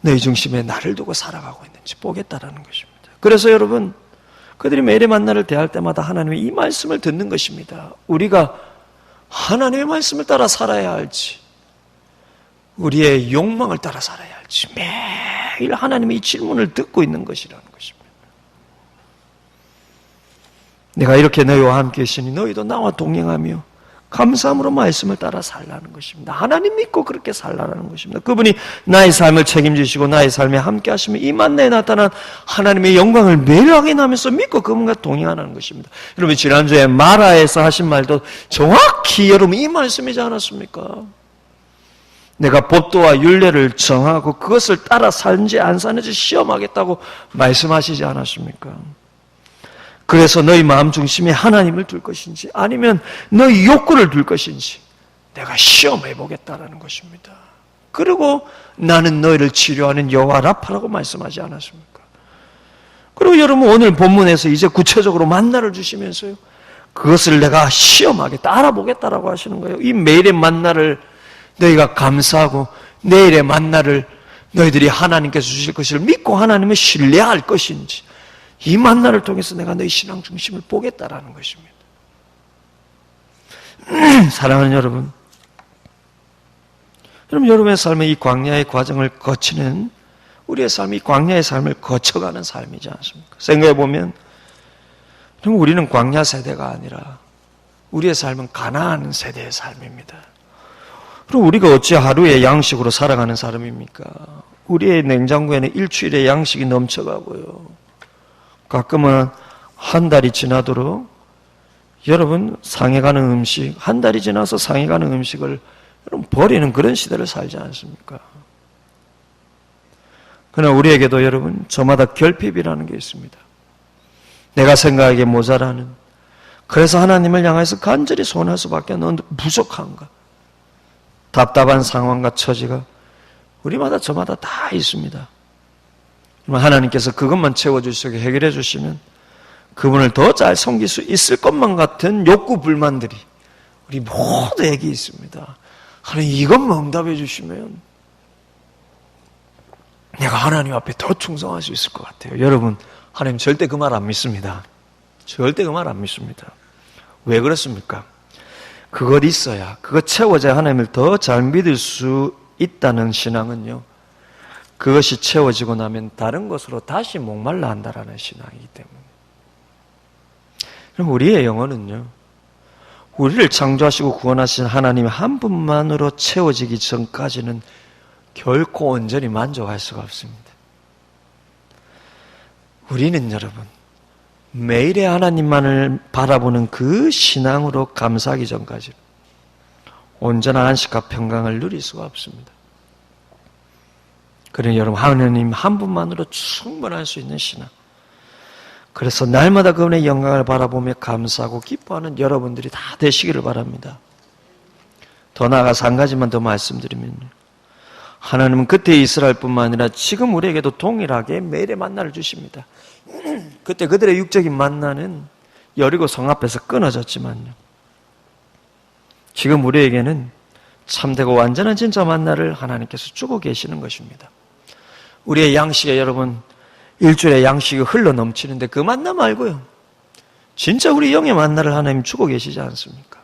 너희 중심에 나를 두고 살아가고 있는지 보겠다라는 것입니다. 그래서 여러분, 그들이 매일의 만나를 대할 때마다 하나님의 이 말씀을 듣는 것입니다. 우리가 하나님의 말씀을 따라 살아야 할지, 우리의 욕망을 따라 살아야 할지 매일 하나님의 이 질문을 듣고 있는 것이라는 것입니다. 내가 이렇게 너희와 함께 있으니 너희도 나와 동행하며 감사함으로 말씀을 따라 살라는 것입니다. 하나님 믿고 그렇게 살라는 것입니다. 그분이 나의 삶을 책임지시고 나의 삶에 함께 하시면 이 만나에 나타난 하나님의 영광을 매일 확인하면서 믿고 그분과 동행하는 것입니다. 여러분 지난주에 마라에서 하신 말도 정확히 여러분 이 말씀이지 않았습니까? 내가 법도와 율례를 정하고 그것을 따라 사는지 안 사는지 시험하겠다고 말씀하시지 않았습니까? 그래서 너희 마음 중심에 하나님을 둘 것인지 아니면 너희 욕구를 둘 것인지 내가 시험해 보겠다라는 것입니다. 그리고 나는 너희를 치료하는 여호와 라파라고 말씀하지 않았습니까? 그리고 여러분 오늘 본문에서 이제 구체적으로 만나를 주시면서요, 그것을 내가 시험하겠다, 알아보겠다라고 하시는 거예요. 이 매일의 만나를 너희가 감사하고 내일의 만나를 너희들이 하나님께서 주실 것을 믿고 하나님을 신뢰할 것인지, 이 만나를 통해서 내가 너희 신앙 중심을 보겠다라는 것입니다. 사랑하는 여러분, 여러분의 삶의 이 광야의 과정을 거치는, 우리의 삶이 광야의 삶을 거쳐가는 삶이지 않습니까? 생각해보면 우리는 광야 세대가 아니라 우리의 삶은 가나안 세대의 삶입니다. 그럼 우리가 어찌 하루의 양식으로 살아가는 사람입니까? 우리의 냉장고에는 일주일의 양식이 넘쳐가고요, 가끔은 한 달이 지나도록 여러분 상해가는 음식, 한 달이 지나서 상해가는 음식을 여러분 버리는 그런 시대를 살지 않습니까? 그러나 우리에게도 여러분 저마다 결핍이라는 게 있습니다. 내가 생각하기에 모자라는, 그래서 하나님을 향해서 간절히 소원할 수밖에 없는 부족한가, 답답한 상황과 처지가 우리마다 저마다 다 있습니다. 하나님께서 그것만 채워주시고 해결해 주시면 그분을 더 잘 섬길 수 있을 것만 같은 욕구 불만들이 우리 모두에게 있습니다. 하나님 이것만 응답해 주시면 내가 하나님 앞에 더 충성할 수 있을 것 같아요. 여러분, 하나님 절대 그 말 안 믿습니다. 절대 그 말 안 믿습니다. 왜 그렇습니까? 그것 있어야, 그것 채워져야 하나님을 더 잘 믿을 수 있다는 신앙은요, 그것이 채워지고 나면 다른 것으로 다시 목말라 한다라는 신앙이기 때문에. 그럼 우리의 영혼은요, 우리를 창조하시고 구원하신 하나님 한 분만으로 채워지기 전까지는 결코 온전히 만족할 수가 없습니다. 우리는 여러분, 매일의 하나님만을 바라보는 그 신앙으로 감사하기 전까지 온전한 안식과 평강을 누릴 수가 없습니다. 그러니 여러분, 하나님 한 분만으로 충분할 수 있는 신앙, 그래서 날마다 그분의 영광을 바라보며 감사하고 기뻐하는 여러분들이 다 되시기를 바랍니다. 더 나아가서 한 가지만 더 말씀드리면, 하나님은 그때 이스라엘뿐만 아니라 지금 우리에게도 동일하게 매일의 만나를 주십니다. 그때 그들의 육적인 만나는 여리고 성 앞에서 끊어졌지만요, 지금 우리에게는 참되고 완전한 진짜 만나를 하나님께서 주고 계시는 것입니다. 우리의 양식에 여러분, 일주일의 양식이 흘러 넘치는데 그 만나 말고요, 진짜 우리 영의 만나를 하나님 주고 계시지 않습니까?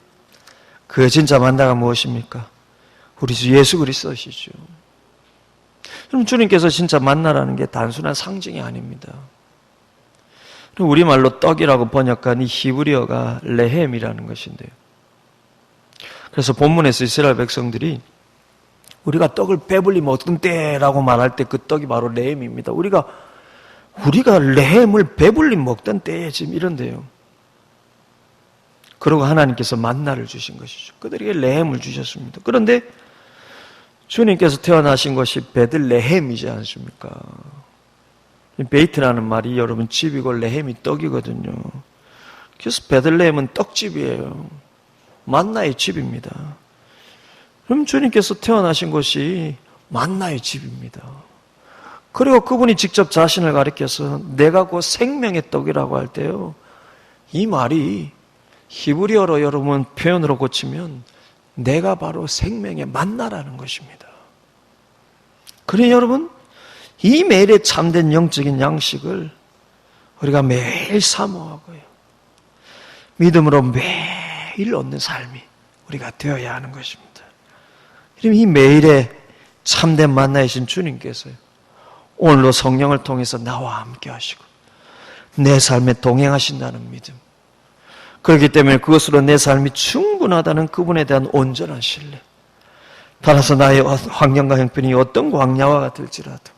그 진짜 만나가 무엇입니까? 우리 주 예수 그리스도시죠. 그럼 주님께서 진짜 만나라는 게 단순한 상징이 아닙니다. 우리말로 떡이라고 번역한 이 히브리어가 레헴이라는 것인데요, 그래서 본문에서 이스라엘 백성들이 우리가 떡을 배불리 어떤 때라고 말할 때 그 떡이 바로 레헴입니다. 우리가 레헴을 배불리 먹던 때에 지금 이런데요. 그리고 하나님께서 만나를 주신 것이죠. 그들에게 레헴을 주셨습니다. 그런데 주님께서 태어나신 것이 베들레헴이지 않습니까? 베이트라는 말이 여러분 집이고 레헴이 떡이거든요. 그래서 베들레헴은 떡집이에요. 만나의 집입니다. 그럼 주님께서 태어나신 곳이 만나의 집입니다. 그리고 그분이 직접 자신을 가리켜서 내가 곧 생명의 떡이라고 할 때요, 이 말이 히브리어로 여러분 표현으로 고치면 내가 바로 생명의 만나라는 것입니다. 그러니 여러분, 이 매일의 참된 영적인 양식을 우리가 매일 사모하고요, 믿음으로 매일 얻는 삶이 우리가 되어야 하는 것입니다. 이 매일의 참된 만나이신 주님께서요, 오늘도 성령을 통해서 나와 함께 하시고 내 삶에 동행하신다는 믿음, 그렇기 때문에 그것으로 내 삶이 충분하다는 그분에 대한 온전한 신뢰, 따라서 나의 환경과 형편이 어떤 광야와 같을지라도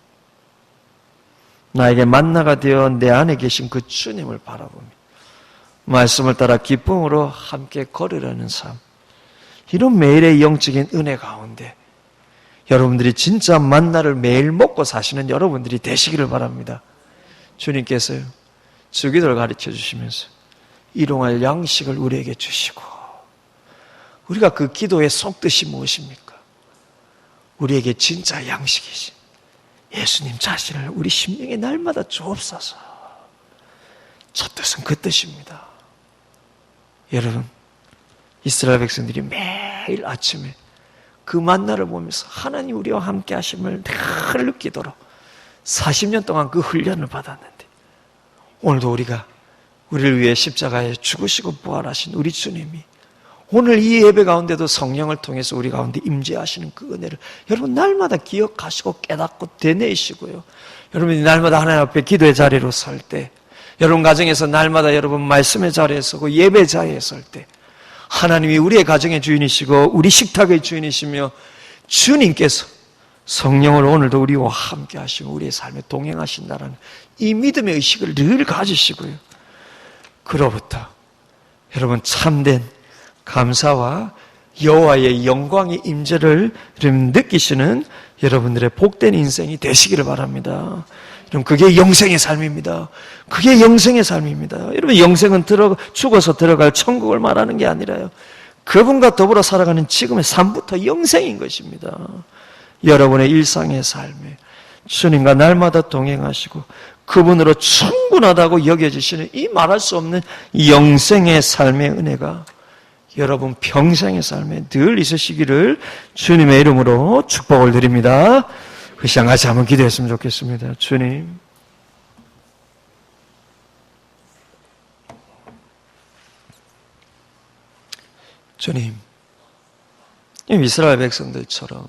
나에게 만나가 되어 내 안에 계신 그 주님을 바라보며 말씀을 따라 기쁨으로 함께 걸으려는 삶, 이런 매일의 영적인 은혜 가운데 여러분들이 진짜 만나를 매일 먹고 사시는 여러분들이 되시기를 바랍니다. 주님께서요, 주기도를 가르쳐 주시면서 일용할 양식을 우리에게 주시고, 우리가 그 기도의 속뜻이 무엇입니까? 우리에게 진짜 양식이신 예수님 자신을 우리 심령에 날마다 주옵소서. 저 뜻은 그 뜻입니다. 여러분, 이스라엘 백성들이 매일 아침에 그 만나를 보면서 하나님 우리와 함께 하심을 늘 느끼도록 40년 동안 그 훈련을 받았는데, 오늘도 우리가 우리를 위해 십자가에 죽으시고 부활하신 우리 주님이 오늘 이 예배 가운데도 성령을 통해서 우리 가운데 임재하시는 그 은혜를 여러분 날마다 기억하시고 깨닫고 되뇌시고요. 여러분이 날마다 하나님 앞에 기도의 자리로 설 때, 여러분 가정에서 날마다 여러분 말씀의 자리에 서고 예배 자리에 설 때, 하나님이 우리의 가정의 주인이시고 우리 식탁의 주인이시며 주님께서 성령을 오늘도 우리와 함께 하시고 우리의 삶에 동행하신다는 이 믿음의 의식을 늘 가지시고요. 그로부터 여러분 참된 감사와 여호와의 영광의 임재를 느끼시는 여러분들의 복된 인생이 되시기를 바랍니다. 여러분, 그게 영생의 삶입니다. 그게 영생의 삶입니다. 여러분, 영생은 죽어서 들어갈 천국을 말하는 게 아니라요, 그분과 더불어 살아가는 지금의 삶부터 영생인 것입니다. 여러분의 일상의 삶에 주님과 날마다 동행하시고 그분으로 충분하다고 여겨지시는 이 말할 수 없는 영생의 삶의 은혜가 여러분 평생의 삶에 늘 있으시기를 주님의 이름으로 축복을 드립니다. 그 시간 같이 한번 기도했으면 좋겠습니다. 주님, 주님, 이스라엘 백성들처럼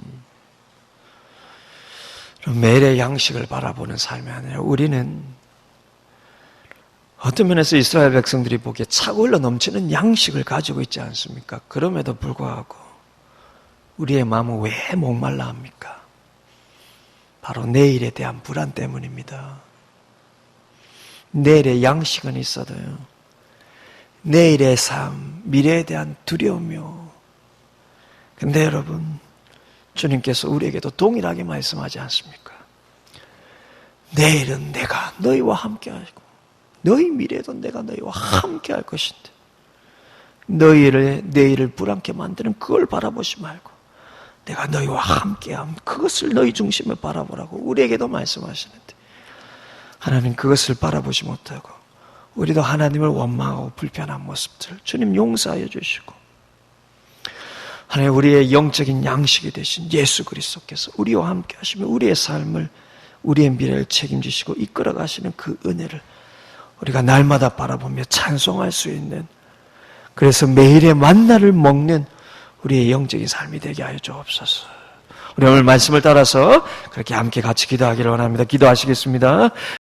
매일의 양식을 바라보는 삶이 아니라 우리는 어떤 면에서 이스라엘 백성들이 보기에 차고 흘러 넘치는 양식을 가지고 있지 않습니까? 그럼에도 불구하고 우리의 마음은 왜 목말라 합니까? 바로 내일에 대한 불안 때문입니다. 내일의 양식은 있어도요, 내일의 삶, 미래에 대한 두려움이요. 근데 여러분, 주님께서 우리에게도 동일하게 말씀하지 않습니까? 내일은 내가 너희와 함께 하고 너희 미래에도 내가 너희와 함께 할 것인데, 내일을 불안케 만드는 그걸 바라보지 말고 내가 너희와 함께함, 그것을 너희 중심에 바라보라고 우리에게도 말씀하시는데, 하나님 그것을 바라보지 못하고 우리도 하나님을 원망하고 불편한 모습들 주님 용서하여 주시고, 하나님 우리의 영적인 양식이 되신 예수 그리스도께서 우리와 함께 하시며 우리의 삶을, 우리의 미래를 책임지시고 이끌어 가시는 그 은혜를 우리가 날마다 바라보며 찬송할 수 있는, 그래서 매일의 만나를 먹는 우리의 영적인 삶이 되게 하여 주옵소서. 우리 오늘 말씀을 따라서 그렇게 함께 같이 기도하기를 원합니다. 기도하시겠습니다.